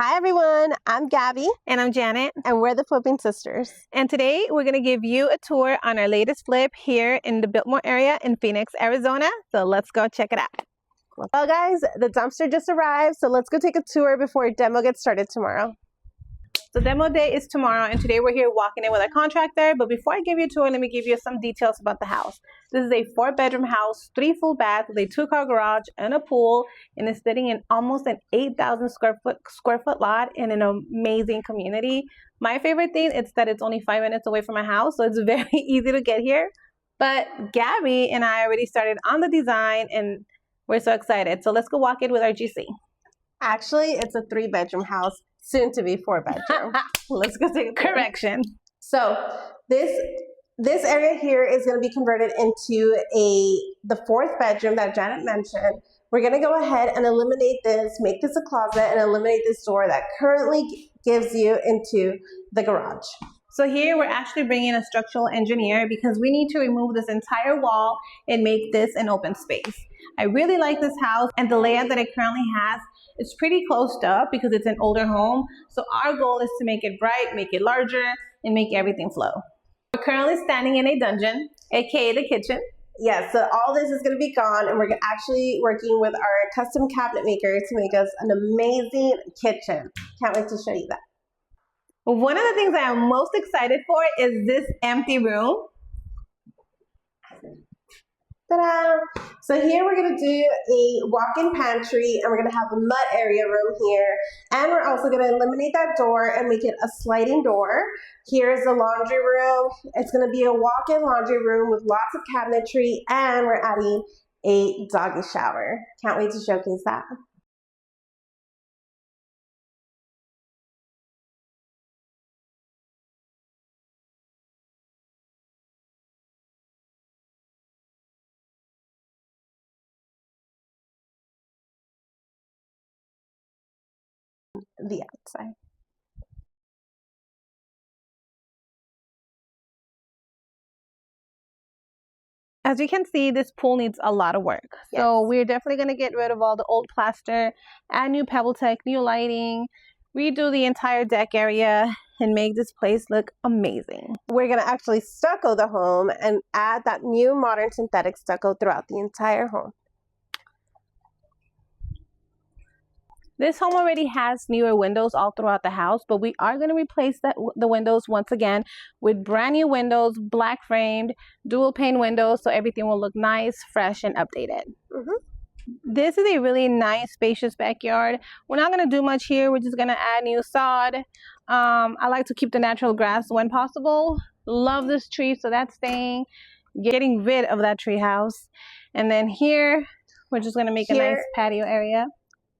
Hi everyone, I'm Gabby. And I'm Janet. And we're the Flippin Sisters. And today we're going to give you a tour on our latest flip here in the Biltmore area in Phoenix, Arizona. So let's go check it out. Well guys, the dumpster just arrived, so let's go take a tour before demo gets started tomorrow. So demo day is tomorrow, and today we're here walking in with our contractor. But before I give you a tour, let me give you some details about the house. This is a 4-bedroom house, 3 full baths with a 2-car garage and a pool, and it's sitting in almost an 8,000 square foot lot in an amazing community. My favorite thing is that it's only 5 minutes away from my house, so it's very easy to get here. But Gabby and I already started on the design, and we're so excited. So let's go walk it with our GC. Actually, it's a 3-bedroom house, soon to be 4-bedroom. Let's go take a tour. Correction. So this area here is going to be converted into the 4th bedroom that Janet mentioned. We're going to go ahead and eliminate this, make this a closet, and eliminate this door that currently gives you into the garage. So here we're actually bringing a structural engineer because we need to remove this entire wall and make this an open space. I really like this house, and the layout that it currently has is pretty closed up because it's an older home. So our goal is to make it bright, make it larger, and make everything flow. We're currently standing in a dungeon, aka the kitchen. Yes, so all this is going to be gone, and we're actually working with our custom cabinet maker to make us an amazing kitchen. Can't wait to show you that. One of the things I am most excited for is this empty room. Ta-da! So here we're going to do a walk-in pantry, and we're going to have a mud area room here. And we're also going to eliminate that door and make it a sliding door. Here's the laundry room. It's going to be a walk-in laundry room with lots of cabinetry, and we're adding a doggy shower. Can't wait to showcase that. The outside. As you can see, this pool needs a lot of work. Yes. So we're definitely going to get rid of all the old plaster, add new PebbleTech, new lighting, redo the entire deck area, and make this place look amazing. We're going to actually stucco the home and add that new modern synthetic stucco throughout the entire home. This home already has newer windows all throughout the house, but we are going to replace the windows once again with brand new windows, black framed, dual pane windows, so everything will look nice, fresh, and updated. This is a really nice, spacious backyard. We're not going to do much here. We're just going to add new sod. I like to keep the natural grass when possible. Love this tree, so that's staying. Getting rid of that tree house. And then here, we're just going to make a nice patio area.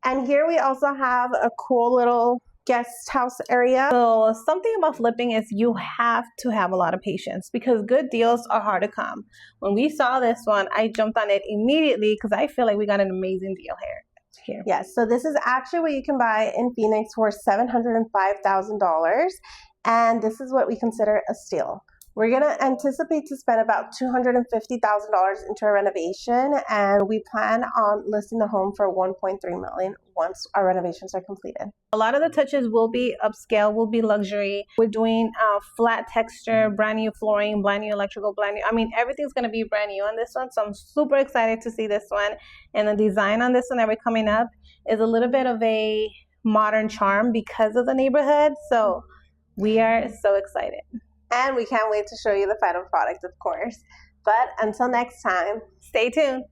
And here we also have a cool little guest house area. So something about flipping is you have to have a lot of patience because good deals are hard to come. When we saw this one, I jumped on it immediately because I feel like we got an amazing deal here. Yes, so this is actually what you can buy in Phoenix for $705,000. And this is what we consider a steal. We're going to anticipate to spend about $250,000 into our renovation, and we plan on listing the home for $1.3 million once our renovations are completed. A lot of the touches will be upscale, will be luxury. We're doing flat texture, brand new flooring, brand new electrical, everything's going to be brand new on this one. So I'm super excited to see this one. And the design on this one that we're coming up is a little bit of a modern charm because of the neighborhood. So we are so excited. And we can't wait to show you the final product, of course. But until next time, stay tuned.